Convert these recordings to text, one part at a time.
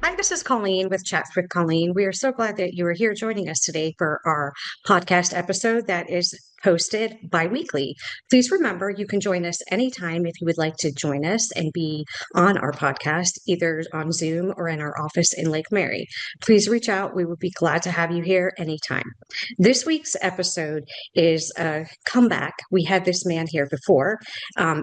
Hi, this is Colleen with Chats with Colleen. We are so glad that you are here joining us today for our podcast episode that is posted bi-weekly. Please remember you can join us anytime if you would like to join us and be on our podcast, either on Zoom or in our office in Lake Mary. Please reach out. We would be glad to have you here anytime. This week's episode is a comeback. We had this man here before,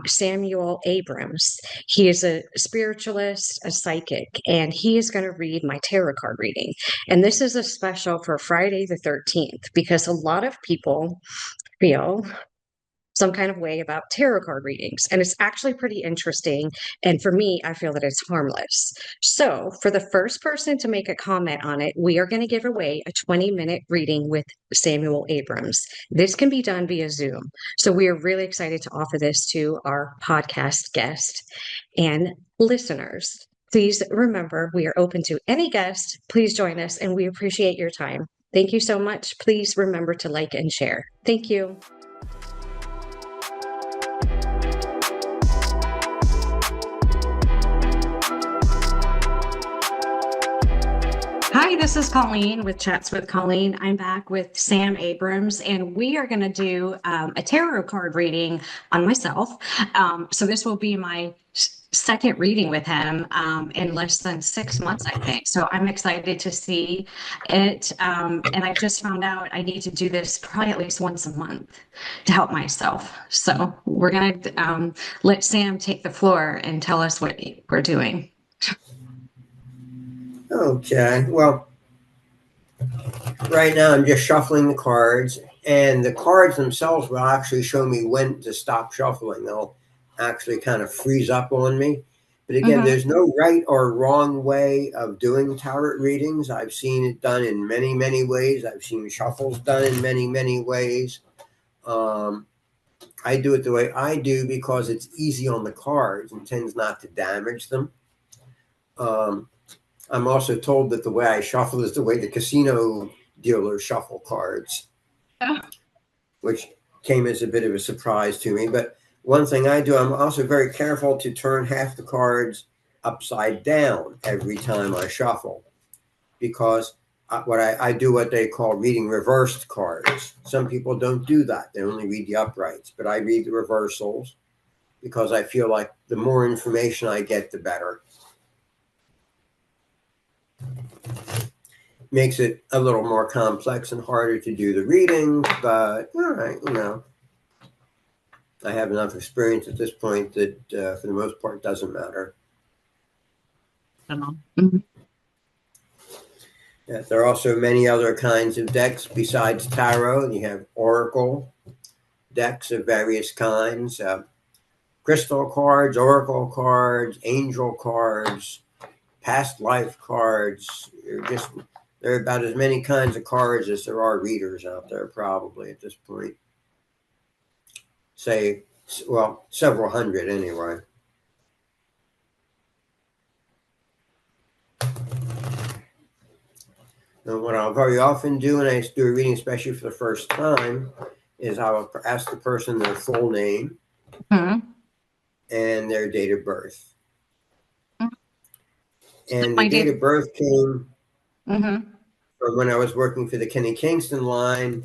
Samuel Abrams. He is a spiritualist, a psychic, and he is going to read my tarot card reading. And this is a special for Friday the 13th because a lot of people feel some kind of way about tarot card readings. And it's actually pretty interesting. And for me, I feel that it's harmless. So, for the first person to make a comment on it, we are going to give away a 20-minute reading with Samuel Abrams. This can be done via Zoom. So, we are really excited to offer this to our podcast guest and listeners. Please remember, we are open to any guest. Please join us, and we appreciate your time. Thank you so much. Please remember to like and share. Thank you. Hi, this is Colleen with Chats with Colleen. I'm back with Sam Abrams, and we are going to do a tarot card reading on myself. So this will be my second reading with him in less than 6 months, I think. So I'm excited to see it. And I just found out I need to do this probably at least once a month to help myself. So we're going to let Sam take the floor and tell us what we're doing. Okay, well, right now I'm just shuffling the cards, and the cards themselves will actually show me when to stop shuffling. They'll actually kind of freeze up on me. But again, there's no right or wrong way of doing tarot readings. I've seen it done in many, many ways. I've seen shuffles done in many, many ways. I do it the way I do because it's easy on the cards and tends not to damage them. I'm also told that the way I shuffle is the way the casino dealers shuffle cards, which came as a bit of a surprise to me. But one thing I do, I'm also very careful to turn half the cards upside down every time I shuffle, because I do what they call reading reversed cards. Some people don't do that. They only read the uprights, but I read the reversals because I feel like the more information I get, the better. Makes it a little more complex and harder to do the reading, but all right, I have enough experience at this point that for the most part doesn't matter. Yeah, there are also many other kinds of decks besides tarot. You have oracle decks of various kinds, crystal cards, oracle cards, angel cards, past life cards. There are about as many kinds of cards as there are readers out there, probably at this point. Several hundred anyway. And what I'll very often do when I do a reading, especially for the first time, is I will ask the person their full name and their date of birth. And the date of birth came from when I was working for the Kenny Kingston line,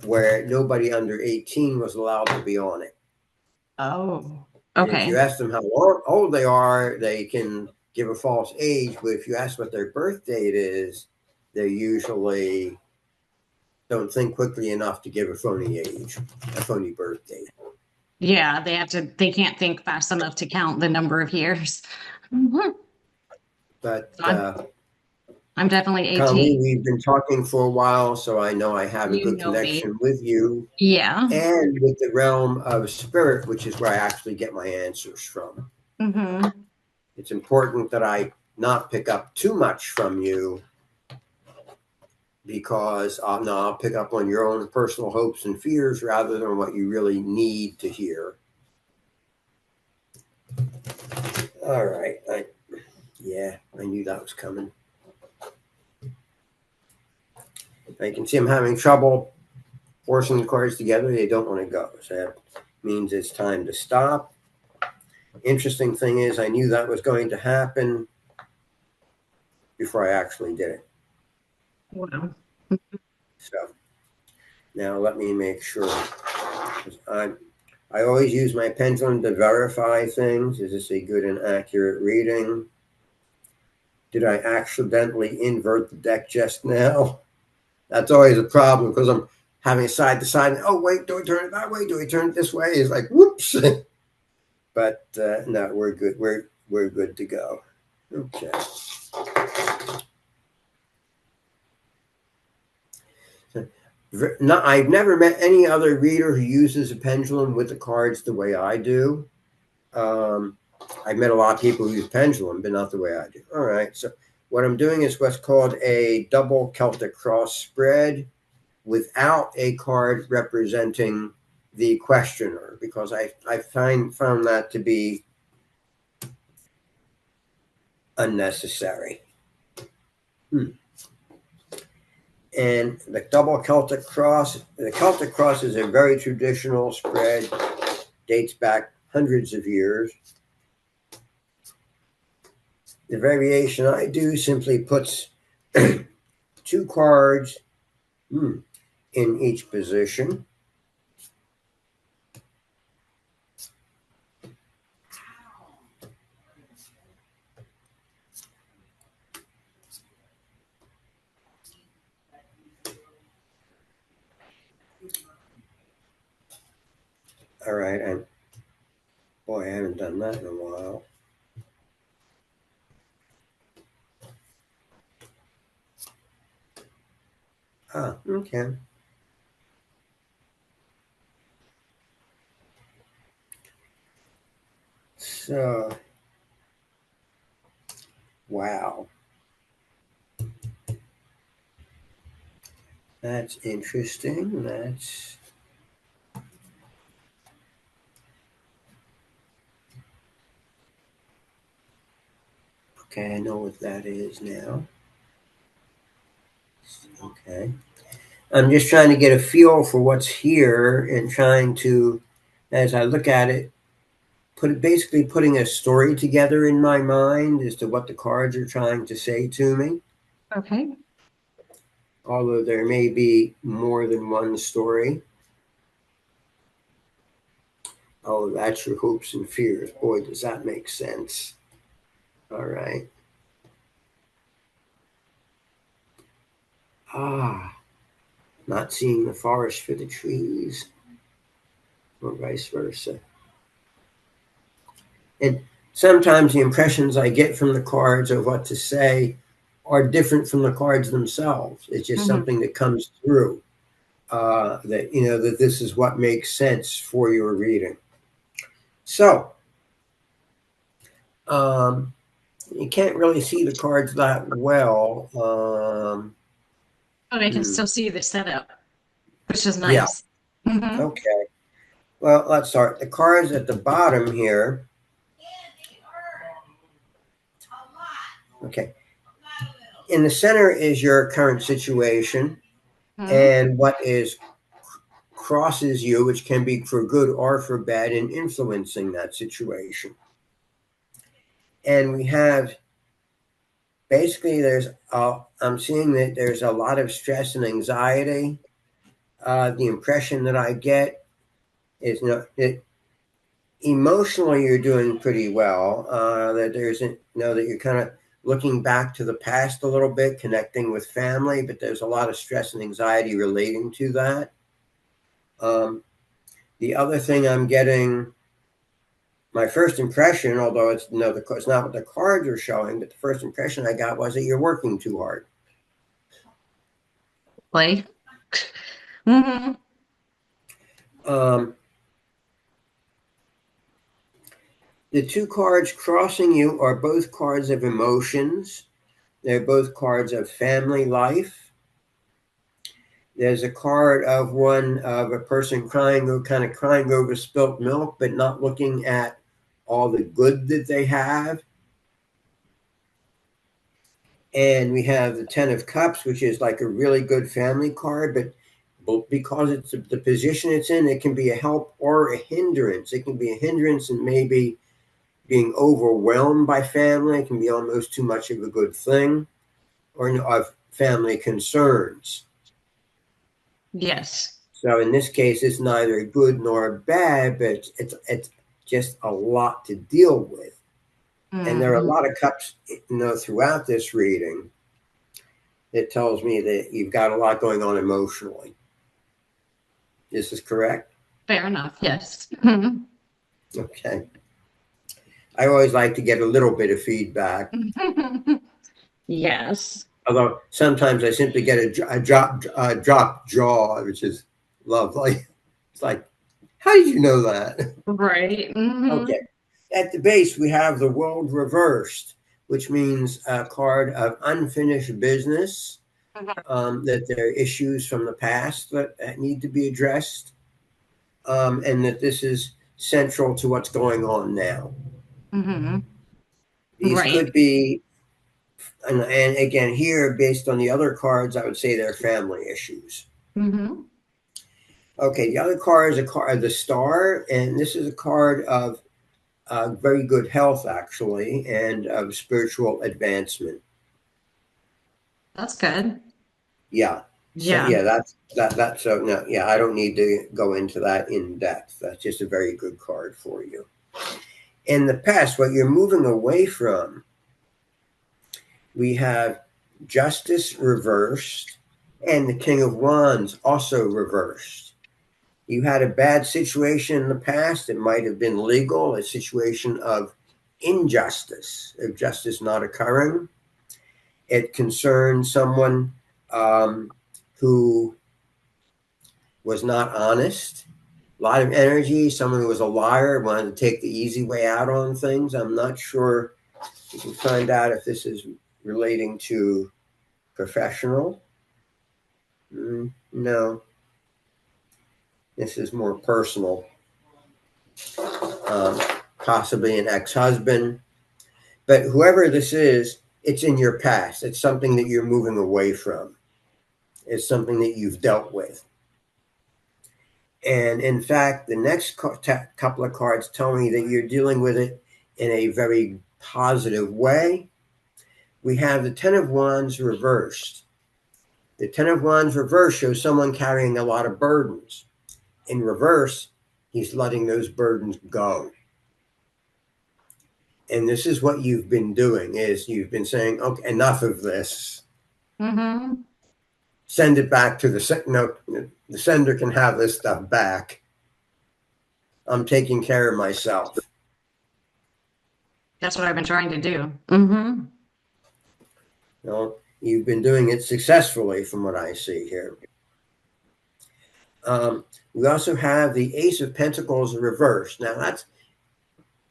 where nobody under 18 was allowed to be on it. Oh, okay. And if you ask them how old they are, they can give a false age. But if you ask what their birth date is, they usually don't think quickly enough to give a phony age, a phony birth date. Yeah, they can't think fast enough to count the number of years. But I'm definitely 18. Colleen, we've been talking for a while, so I know I have a good connection with you. Yeah. And with the realm of spirit, which is where I actually get my answers from. It's important that I not pick up too much from you, because I'll pick up on your own personal hopes and fears rather than what you really need to hear. All right. I knew that was coming. I can see I'm having trouble forcing the cards together. They don't want to go. So that means it's time to stop. Interesting thing is, I knew that was going to happen. before I actually did it. Wow. So now let me make sure. I always use my pendulum to verify things. Is this a good and accurate reading? Did I accidentally invert the deck just now? That's always a problem because I'm having side to side. Oh, wait, do I turn it that way? Do I turn it this way? It's like, whoops. But no, we're good. We're good to go. Okay. No, I've never met any other reader who uses a pendulum with the cards the way I do. I've met a lot of people who use pendulum, but not the way I do. All right. So what I'm doing is what's called a double Celtic cross spread without a card representing the questioner, because I found that to be unnecessary. And the double Celtic cross is a very traditional spread, dates back hundreds of years. The variation I do simply puts two cards in each position. All right, and boy, I haven't done that in a while. Ah, okay. So, wow. That's interesting. That's okay. I know what that is now. Okay. I'm just trying to get a feel for what's here and trying to, as I look at it, basically putting a story together in my mind as to what the cards are trying to say to me. Okay. Although there may be more than one story. Oh, that's your hopes and fears. Boy, does that make sense. All right. Ah, not seeing the forest for the trees, or vice versa. And sometimes the impressions I get from the cards of what to say are different from the cards themselves. It's just something that comes through that, that this is what makes sense for your reading. So, you can't really see the cards that well. But I can still see the setup, which is Yeah. nice. Mm-hmm. Okay. Well, let's start. The cards at the bottom here. Okay. In the center is your current situation and what is crosses you, which can be for good or for bad, in influencing that situation. And we have basically I'm seeing that there's a lot of stress and anxiety. The impression that I get is that emotionally you're doing pretty well. That that you're kind of looking back to the past a little bit, connecting with family, but there's a lot of stress and anxiety relating to that. The other thing I'm getting, my first impression, although it's not what the cards are showing, but the first impression I got was that you're working too hard. Play. Mm-hmm. The two cards crossing you are both cards of emotions. They're both cards of family life. There's a card of a person crying over spilt milk, but not looking at all the good that they have. And we have the 10 of Cups, which is like a really good family card, but because it's the position it's in, it can be a help or a hindrance. It can be a hindrance and maybe being overwhelmed by family. It can be almost too much of a good thing. or of family concerns. Yes. So in this case, it's neither good nor bad, but it's just a lot to deal with. And there are a lot of cups, throughout this reading that tells me that you've got a lot going on emotionally. This is correct? Fair enough. Yes. Okay. I always like to get a little bit of feedback. Yes. Although sometimes I simply get a drop jaw, which is lovely. It's like, how did you know that? Right. Okay. At the base, we have the world reversed, which means a card of unfinished business, that there are issues from the past that need to be addressed, and that this is central to what's going on now. These Right. could be, and again, here, based on the other cards, I would say they're family issues. Okay, the other card is a card of the star, and this is a card of very good health, actually, and of spiritual advancement. That's good. Yeah. So Yeah. yeah, that's so no, yeah, I don't need to go into that in depth. That's just a very good card for you. In the past, what you're moving away from, we have justice reversed and the King of Wands also reversed. You had a bad situation in the past. It might have been legal, a situation of injustice, of justice not occurring. It concerned someone who was not honest, a lot of energy, someone who was a liar, wanted to take the easy way out on things. I'm not sure. You can find out if this is relating to professional. No, this is more personal. Possibly an ex-husband. But whoever this is, it's in your past. It's something that you're moving away from. It's something that you've dealt with. And in fact, the next couple of cards tell me that you're dealing with it in a very positive way. We have the Ten of Wands reversed. The Ten of Wands reversed shows someone carrying a lot of burdens. In reverse, he's letting those burdens go. And this is what you've been doing, is you've been saying, okay, enough of this. Send it back to the sender can have this stuff back. I'm taking care of myself. That's what I've been trying to do. You've been doing it successfully from what I see here. We also have the Ace of Pentacles reversed. Now that's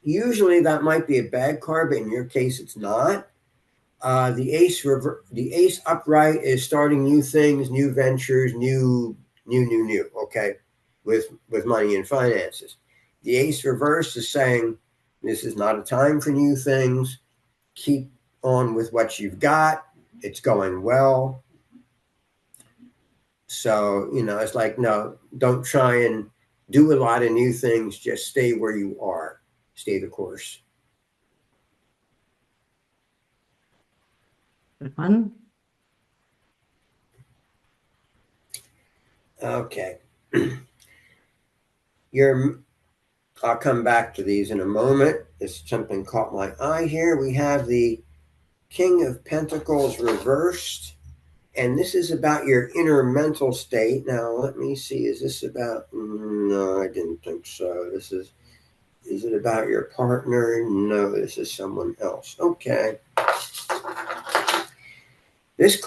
usually that might be a bad card, but in your case it's not. The Ace upright is starting new things, new ventures, new. Okay, with money and finances. The Ace reverse is saying this is not a time for new things. Keep on with what you've got. It's going well. So it's like, no, don't try and do a lot of new things. Just stay where you are. Stay the course. Good one. Okay. I'll come back to these in a moment. Something caught my eye here. We have the King of Pentacles reversed, and this is about your inner mental state. Now, let me see. Is this about? No, I didn't think so. Is it about your partner? No, this is someone else. Okay. These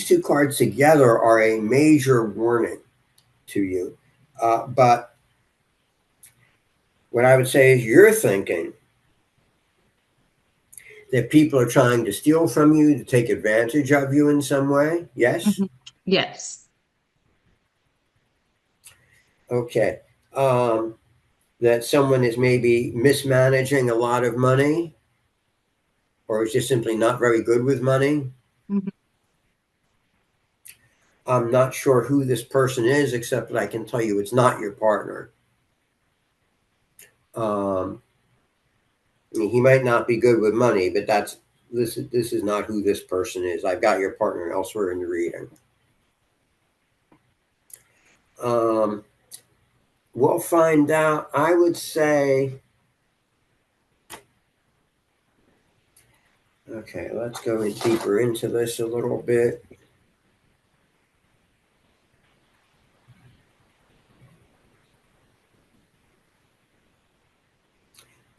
two cards together are a major warning to you. But what I would say is you're thinking that people are trying to steal from you, to take advantage of you in some way. Yes? Yes. Okay. That someone is maybe mismanaging a lot of money, or is just simply not very good with money. I'm not sure who this person is, except that I can tell you it's not your partner. I mean, he might not be good with money, but that's this is not who this person is. I've got your partner elsewhere in the reading. We'll find out. I would say, okay, let's go deeper into this a little bit.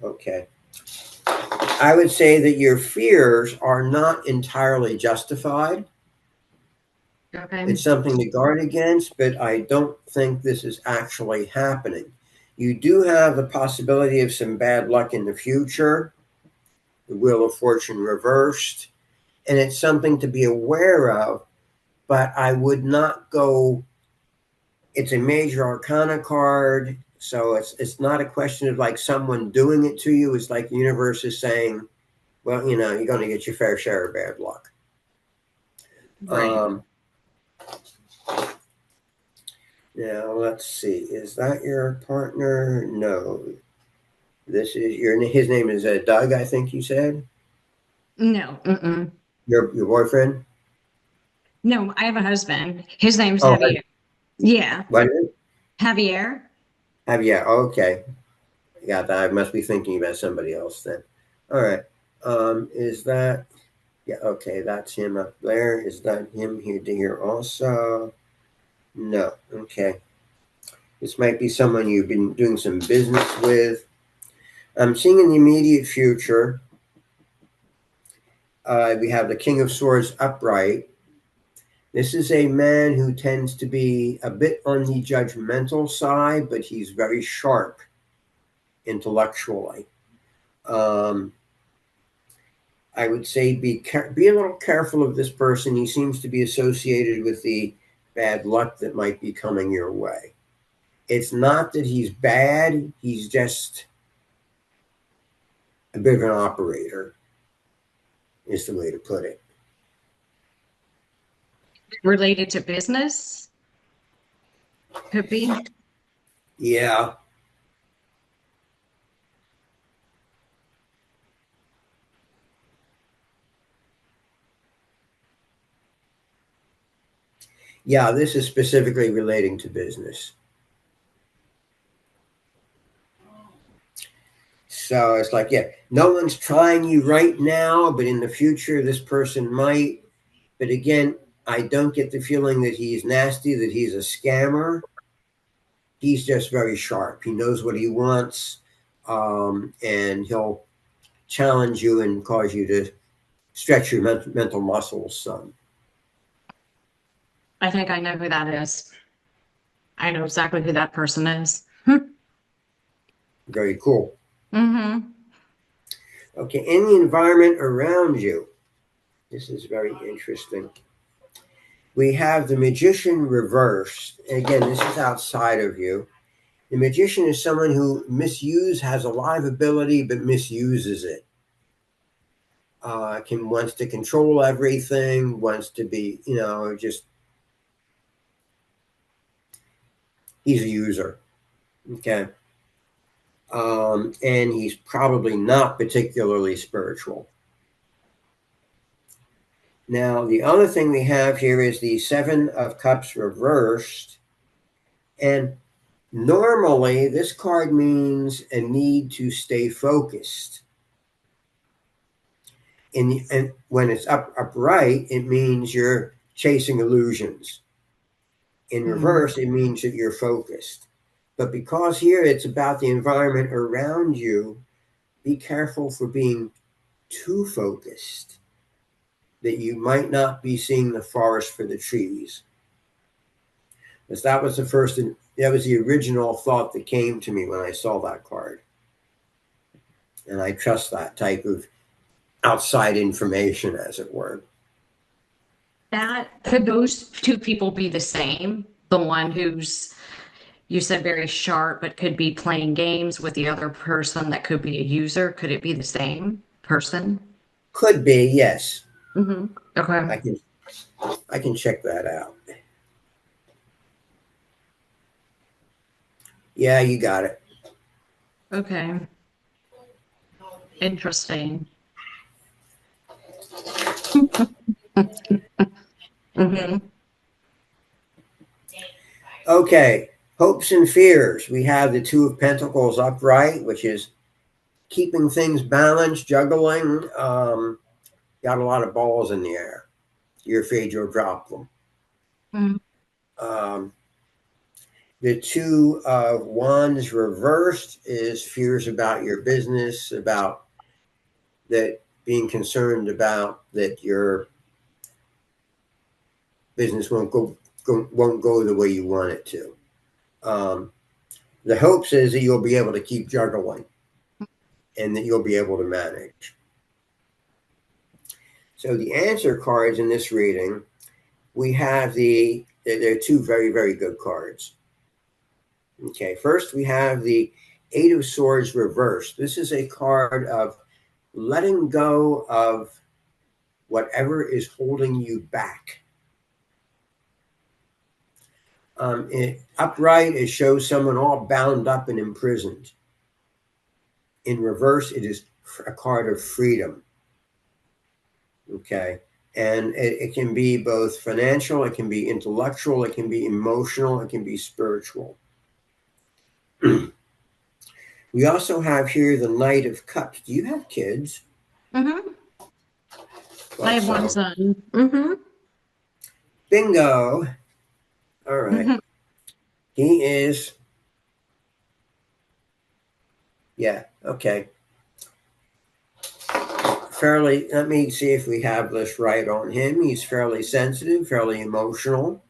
Okay. I would say that your fears are not entirely justified. Okay. It's something to guard against, but I don't think this is actually happening. You do have the possibility of some bad luck in the future, the Wheel of Fortune reversed, and it's something to be aware of, but I would not go. It's a major arcana card, so it's not a question of like someone doing it to you. It's like the universe is saying, well, you're going to get your fair share of bad luck. Right. Now let's see. Is that your partner? No. This is his name is Doug, I think you said. No. Mm-mm. Your boyfriend? No, I have a husband. His name's Oh, Javier. Yeah. what? Javier. Yeah. Okay. Got that. I must be thinking about somebody else then. All right. Is that? Yeah. Okay. That's him up there. Is that him here also? No. Okay. This might be someone you've been doing some business with. I'm seeing in the immediate future. We have the King of Swords upright. This is a man who tends to be a bit on the judgmental side, but he's very sharp intellectually. I would say be a little careful of this person. He seems to be associated with the bad luck that might be coming your way. It's not that he's bad, he's just a bit of an operator, is the way to put it. Related to business? Could be. Yeah. Yeah, this is specifically relating to business. So it's like, yeah, no one's trying you right now, but in the future, this person might. But again, I don't get the feeling that he's nasty, that he's a scammer. He's just very sharp. He knows what he wants, and he'll challenge you and cause you to stretch your mental muscles some. I think I know who that is. I know exactly who that person is. Very cool. Mm-hmm. Okay, in the environment around you, this is very interesting. We have the magician reversed. And again, this is outside of you. The magician is someone who has a lot of ability, but misuses it. Wants to control everything, wants to be, just he's a user. Okay. And he's probably not particularly spiritual. Now, the other thing we have here is the Seven of Cups reversed. And normally, this card means a need to stay focused. And when it's upright, it means you're chasing illusions. In reverse, it means that you're focused. But because here it's about the environment around you, be careful for being too focused, that you might not be seeing the forest for the trees. Because that was the original thought that came to me when I saw that card. And I trust that type of outside information, as it were. That could those two people be the same? The one who's you said very sharp, but could be playing games with the other person that could be a user. Could it be the same person? Could be, yes. Mm-hmm. Okay. I can check that out. Yeah, you got it. Okay. Interesting. Mhm. Okay, hopes and fears. We have the Two of Pentacles upright, which is keeping things balanced, juggling. Got a lot of balls in the air. You're afraid you'll drop them. Mhm. Um, the Two of Wands reversed is fears about your business, about that being concerned about that your business won't go the way you want it to. Um, the hopes is that you'll be able to keep juggling and that you'll be able to manage. So the answer cards in this reading, we have there are two very, very good cards. Okay, first we have the Eight of Swords reversed. This is a card of letting go of whatever is holding you back. Upright, it shows someone all bound up and imprisoned. In reverse, it is a card of freedom. Okay. And it can be both financial, it can be intellectual, it can be emotional, it can be spiritual. We also have here the Knight of Cups. Do you have kids? Mhm. I Thought have one so. son. Mhm. Bingo. All right. Mhm. He is, yeah, okay. Fairly, let me see if we have this right on him. He's fairly sensitive, fairly emotional.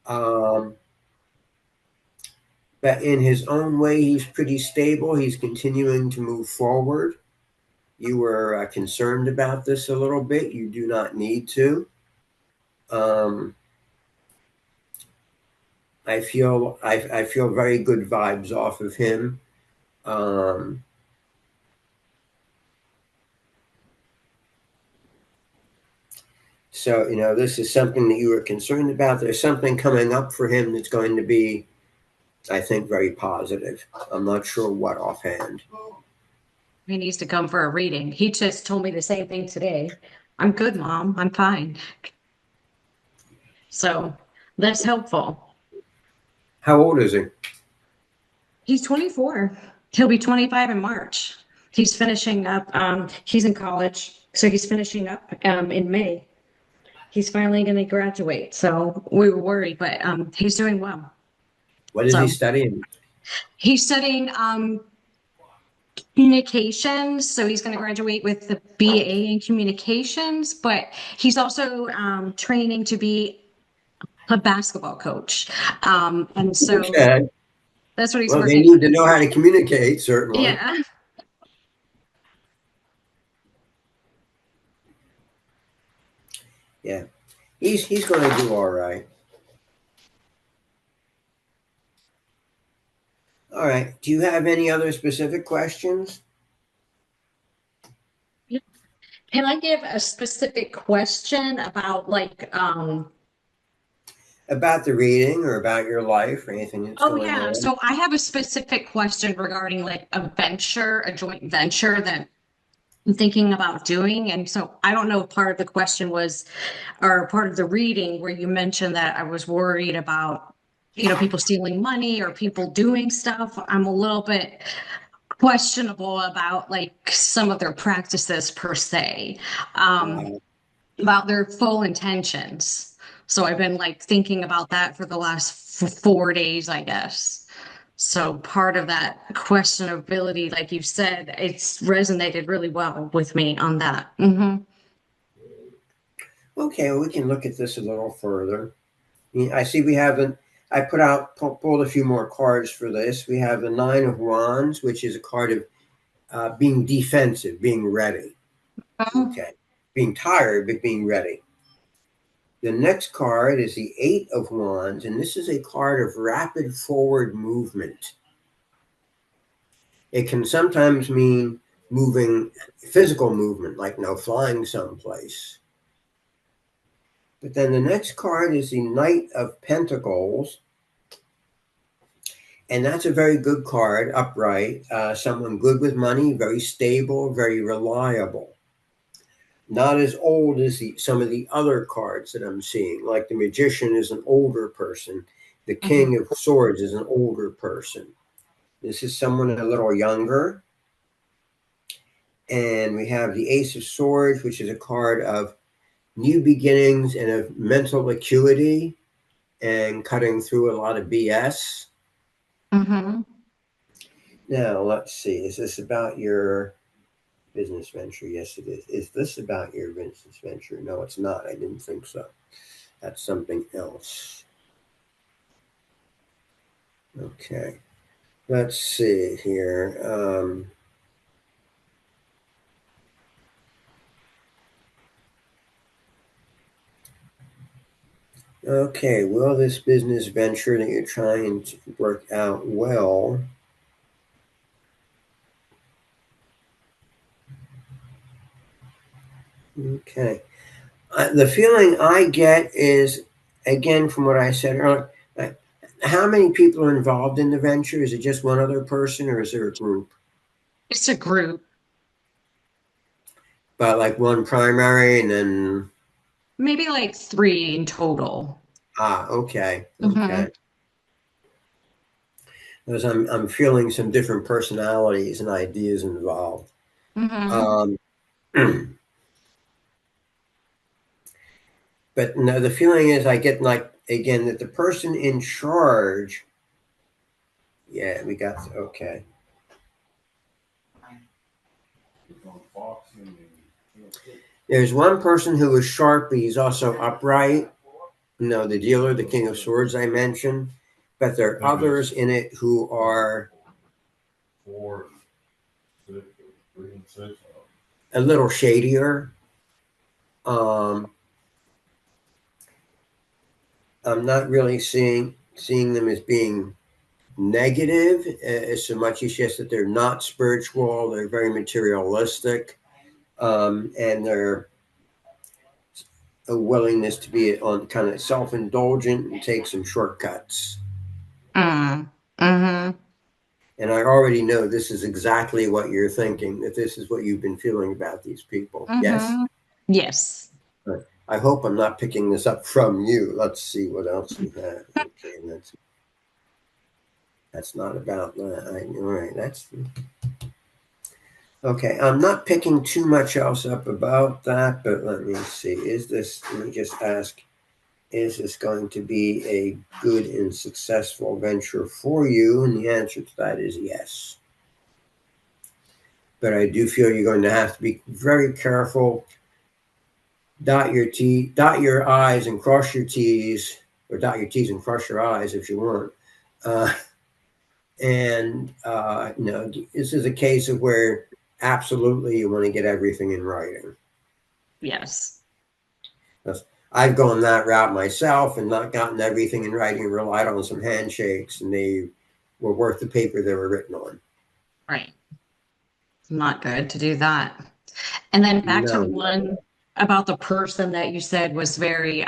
Um, but in his own way, he's pretty stable. He's continuing to move forward. You were concerned about this a little bit. You do not need to. Um, I feel very good vibes off of him. Um, so this is something that you were concerned about. There's something coming up for him that's going to be, I think, very positive. I'm not sure what offhand. He needs to come for a reading. He just told me the same thing today. I'm good, Mom. I'm fine. So that's helpful. How old is he? He's 24. He'll be 25 in March. He's finishing up. He's in college, so he's finishing up in May. He's finally going to graduate. So we were worried, but he's doing well. What is he So studying? he's studying communications. So he's going to graduate with the BA in communications, but he's also training to be a basketball coach. And so Okay. that's what he's Well, they working need on. to know how to communicate, certainly. Yeah. Yeah. He's going to do all right. All right. Do you have any other specific questions Can I give a specific question about about the reading or about your life or anything that's oh going yeah, on? so I have a specific question regarding like a venture, a joint venture that I'm thinking about doing. And so I don't know if part of the question was or part of the reading where you mentioned that I was worried about, people stealing money or people doing stuff. I'm a little bit questionable about like some of their practices per se. Um, Uh, about their full intentions. So I've been like thinking about that for the last 4 days, I guess. So part of that questionability, like you said, it's resonated really well with me on that. okay, well, we can look at this a little further. I see I pulled a few more cards for this. We have the Nine of Wands, which is a card of being defensive, being ready. Mhm. Okay. Being tired, but being ready. The next card is the Eight of Wands, and this is a card of rapid forward movement. It can sometimes mean moving, physical movement, like flying someplace. But then the next card is the Knight of Pentacles, and that's a very good card, upright. Someone good with money, very stable, very reliable. not as old as some of the other cards that I'm seeing. Like the Magician is an older person. The King of Swords is an older person. This is someone a little younger. And we have the Ace of Swords, which is a card of new beginnings and of mental acuity and cutting through a lot of BS. Mm-hmm. Now, let's see. Is this about your business venture? Yes, it is. Is this about your business venture? No, it's not. I didn't think so. That's something else. Okay. Let's see here. Okay. Will this business venture that you're trying to work out well? Okay. The feeling I get is, again, from what I said earlier, how many people are involved in the venture? Is it just one other person or is there a group? It's a group. But like one primary and then, Maybe like 3 in total. okay. Mm-hmm. Okay. Because I'm feeling some different personalities and ideas involved. Mm-hmm. Um, but no, the feeling is I get like, again, that the person in charge, yeah, we got, okay. There's one person who is sharp, but he's also upright. The dealer, the King of Swords I mentioned. But there are others in it who are a little shadier. I'm not really seeing them as being negative as so much as just that they're not spiritual. They're very materialistic, and they're a willingness to be on kind of self-indulgent and take some shortcuts. Mm-hmm. And I already know this is exactly what you're thinking, that this is what you've been feeling about these people. Yes? Mm-hmm. Yes. I hope I'm not picking this up from you. Let's see what else we have. Okay, that's not about that. All right, that's okay. I'm not picking too much else up about that, but let me see. Let me just ask, is this going to be a good and successful venture for you? And the answer to that is yes. But I do feel you're going to have to be very careful. Dot your I's and cross your T's, or dot your T's and cross your I's if you want. Uh, and this is a case of where absolutely you want to get everything in writing. Yes. I've gone that route myself and not gotten everything in writing, relied on some handshakes, and they were worth the paper they were written on. Right. Not good to do that. And then back to the No. one about the person that you said was very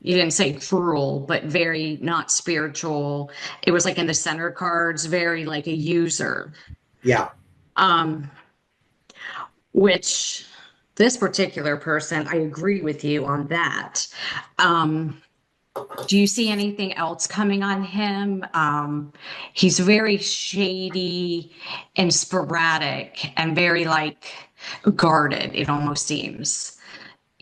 you didn't say cruel, but very not spiritual. It was like in the center cards, very like a user. Yeah. Um, which this particular person, I agree with you on that. Um, do you see anything else coming on him? He's very shady and sporadic and very like guarded, it almost seems.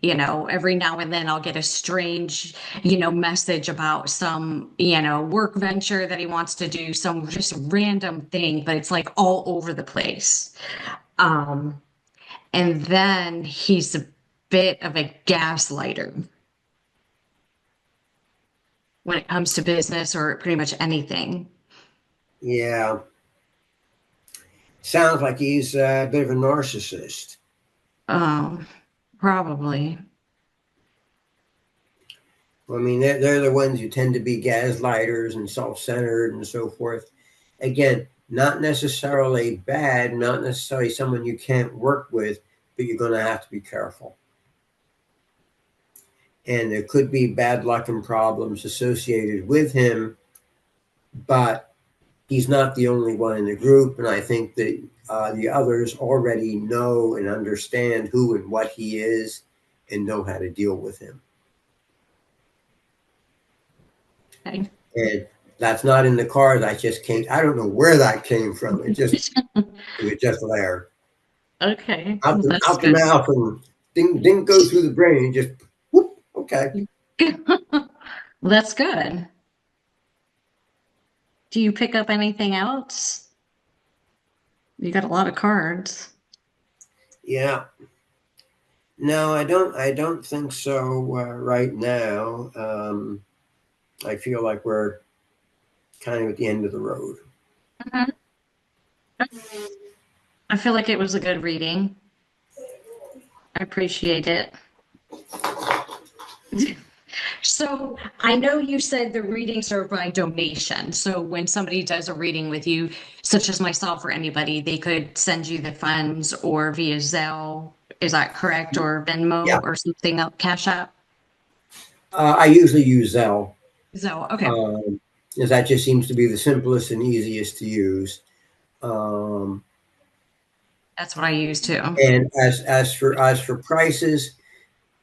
Every now and then I'll get a strange, message about some, work venture that he wants to do, some just random thing, but it's like all over the place. Um, and then he's a bit of a gaslighter when it comes to business or pretty much anything. Yeah. Sounds like he's a bit of a narcissist. Probably. I mean, they're the ones who tend to be gaslighters and self-centered and so forth. Again, not necessarily bad, not necessarily someone you can't work with, but you're going to have to be careful. And there could be bad luck and problems associated with him, but he's not the only one in the group, and I think that the others already know and understand who and what he is and know how to deal with him. Okay. And that's not in the cards. I don't know where that came from. It was just there. Okay, Out well, the, that's out the good. mouth and didn't go through the brain, just whoop, okay. Well, that's good. Do you pick up anything else? You got a lot of cards. Yeah. No, I don't think so right now. I feel like we're kind of at the end of the road. Mhm. I feel like it was a good reading. I appreciate it. So I know you said the readings are by donation. So when somebody does a reading with you, such as myself or anybody, they could send you the funds or via Zelle. Is that correct? Or Yeah. Venmo or something else, Cash App? I usually use Zelle, Zelle. Okay. um, because that just seems to be the simplest and easiest to use. Um, That's what I use too. and as for prices,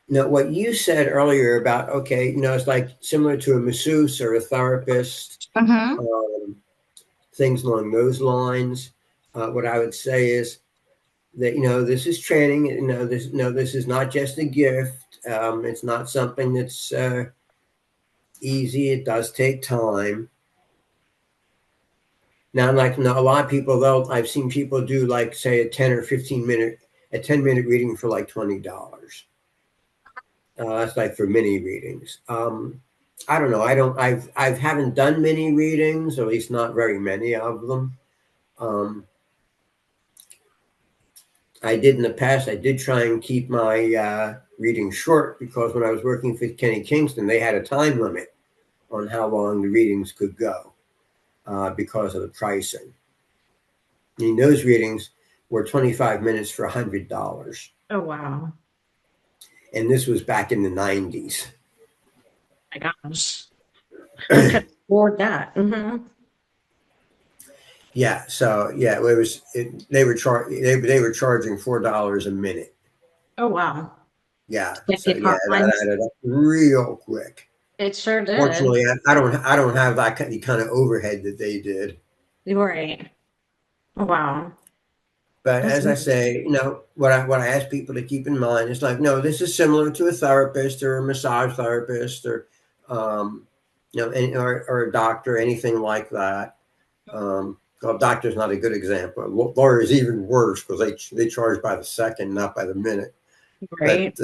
what you said earlier about, okay, it's like similar to a masseuse or a therapist, Mm-hmm. um, things along those lines. What I would say is that this is training. This is not just a gift. It's not something that's easy. It does take time. Now, like now, a lot of people, though, I've seen people do like say a 10-minute reading for like $20. That's like for mini readings. I don't know. I haven't done mini readings, or at least not very many of them. Um, I did in the past. I did try and keep my reading short because when I was working for Kenny Kingston, they had a time limit on how long the readings could go because of the pricing. I mean, those readings were 25 minutes for $100, Oh, wow. and this was back in the 90s. My gosh. I could afford that. Mm-hmm. Yeah, so yeah, they were charging $4 a minute. Oh, wow. Yeah, Get so the yeah, that pipelines. added up real quick. It sure did. Fortunately, I don't have that kind of overhead that they did. You're right. Oh, wow. But That's as I say, what I ask people to keep in mind is like, no, this is similar to a therapist or a massage therapist or or a doctor, anything like that. Well, doctor's not a good example. Lawyer is even worse because they charge by the second, not by the minute. But right.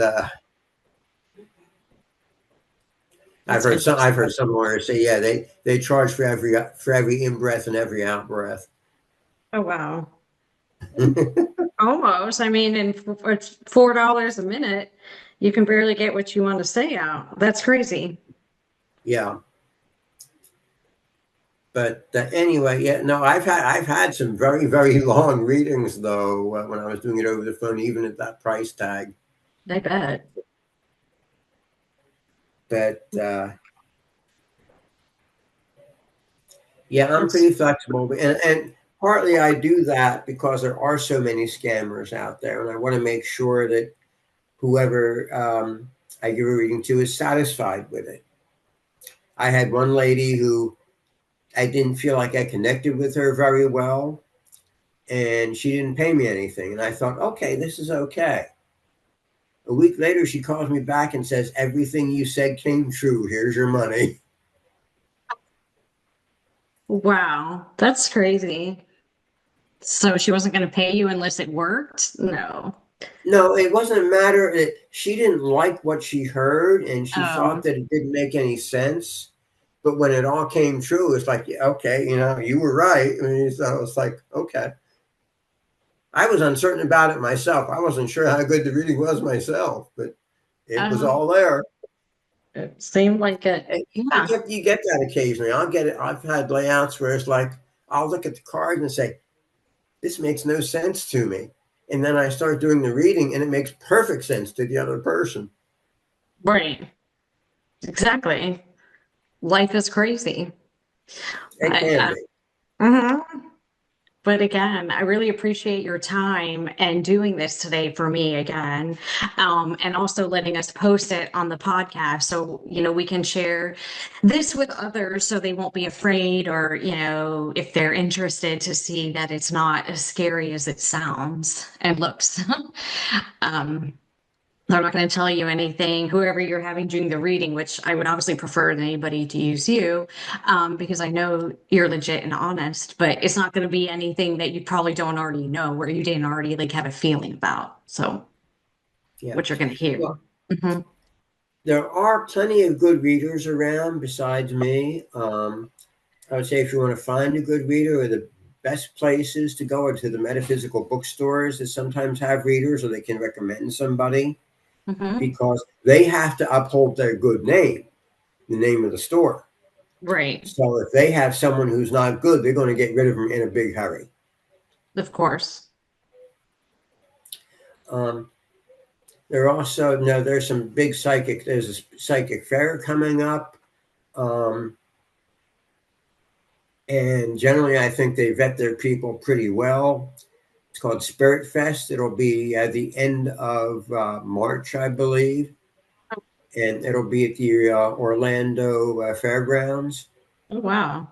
I've That's heard some interesting. I've heard some lawyers say, yeah, they charge for every in breath and every out breath. Oh, wow. Almost. I mean, and for it's $4 a minute, you can barely get what you want to say out. That's crazy. Yeah, but anyway, yeah, no, I've had some very very long readings though when I was doing it over the phone, even at that price tag. I bet. But yeah, I'm That's pretty flexible, and partly I do that because there are so many scammers out there, and I want to make sure that whoever I give a reading to is satisfied with it. I had one lady who I didn't feel like I connected with her very well, and she didn't pay me anything, and I thought, okay, this is okay. A week later, she calls me back and says, "Everything you said came true. Here's your money." wow. That's crazy. So she wasn't going to pay you unless it worked? No. No, it wasn't a matter that she didn't like what she heard and she thought Oh, that it didn't make any sense. But when it all came true, it's like, yeah, okay, you were right. I mean, so it's like, okay. I was uncertain about it myself. I wasn't sure how good the reading was myself, but it was um, all there. it seemed like it. And you Yeah. get you get that occasionally. I'll get it. I've had layouts where it's like I'll look at the card and say, "This makes no sense to me," and then I start doing the reading, and it makes perfect sense to the other person. Right. Exactly. Life is crazy. It I, can I be. Mhm. But again, I really appreciate your time and doing this today for me again, and also letting us post it on the podcast so we can share this with others so they won't be afraid, or if they're interested, to see that it's not as scary as it sounds and looks. um, I'm not going to tell you anything, whoever you're having doing the reading, which I would obviously prefer than anybody to use you, because I know you're legit and honest, but it's not going to be anything that you probably don't already know, where you didn't already like have a feeling about. So Yeah. what you're going to hear. Well, Hmm. there are plenty of good readers around besides me. I would say if you want to find a good reader, the best places to go are to the metaphysical bookstores that sometimes have readers, or they can recommend somebody, Hmm. because they have to uphold their good name, the name of the store. Right. So if they have someone who's not good, they're going to get rid of them in a big hurry. Of course. Um, there are also no. There's some big psychic. There's a psychic fair coming up, um, and generally, I think they vet their people pretty well. It's called Spirit Fest. It'll be at the end of March, I believe, and it'll be at the Orlando Fairgrounds. Oh, wow.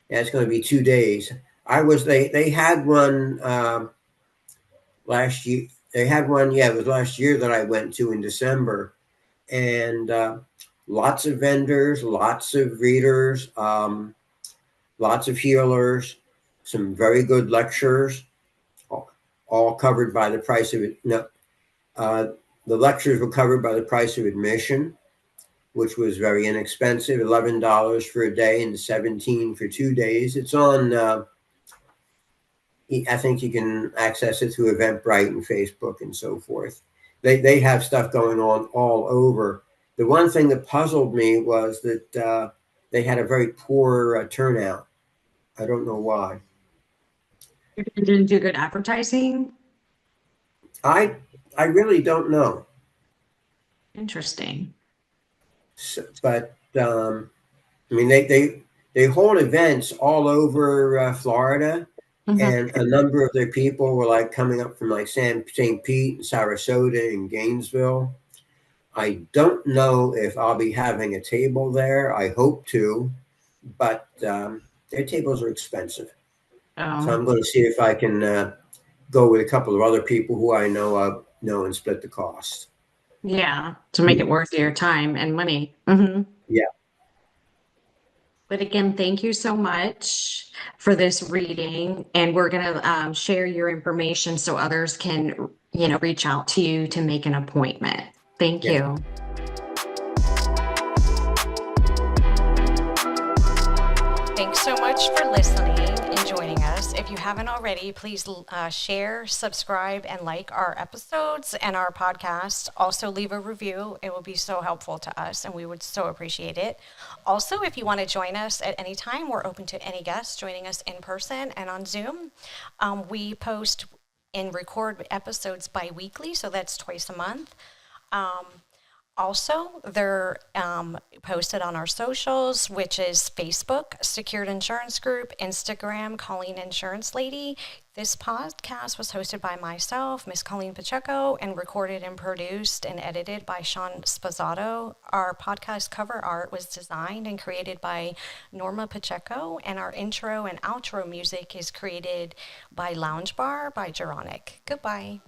Yeah, it's going to be 2 days. I was they had one last year. They had one, yeah, it was last year that I went to in December, and lots of vendors, lots of readers, lots of healers, some very good lectures, all covered by the price of it. No, uh, the lectures were covered by the price of admission, which was very inexpensive, $11 for a day and 17 for 2 days. It's on. I think you can access it through Eventbrite and Facebook and so forth. They have stuff going on all over. The one thing that puzzled me was that they had a very poor turnout. I don't know why. You didn't do good advertising. I I really don't know. Interesting. But I mean, they hold events all over Florida, Hmm. and a number of their people were like coming up from like St. Pete and Sarasota and Gainesville. I don't know if I'll be having a table there. I hope to, but their tables are expensive. So Oh, I'm going to see if I can go with a couple of other people who I know and split the cost. yeah. To make it worth your time and money. Hmm. Yeah, But again, thank you so much for this reading. And we're going to share your information so others can, reach out to you to make an appointment. Thank yeah. you. Thanks so much for listening and joining us. If you haven't already, please share, subscribe, and like our episodes and our podcast. Also, leave a review. It will be so helpful to us, and we would so appreciate it. Also, if you want to join us at any time, we're open to any guests joining us in person and on Zoom. We post and record episodes bi-weekly, so that's twice a month. Um, Also, they're posted on our socials, which is Facebook, Secured Insurance Group, Instagram, Colleen Insurance Lady. This podcast was hosted by myself, Miss Colleen Pacheco, and recorded and produced and edited by Sean Spazzato. Our podcast cover art was designed and created by Norma Pacheco, and our intro and outro music is created by Lounge Bar by Geronic. Goodbye.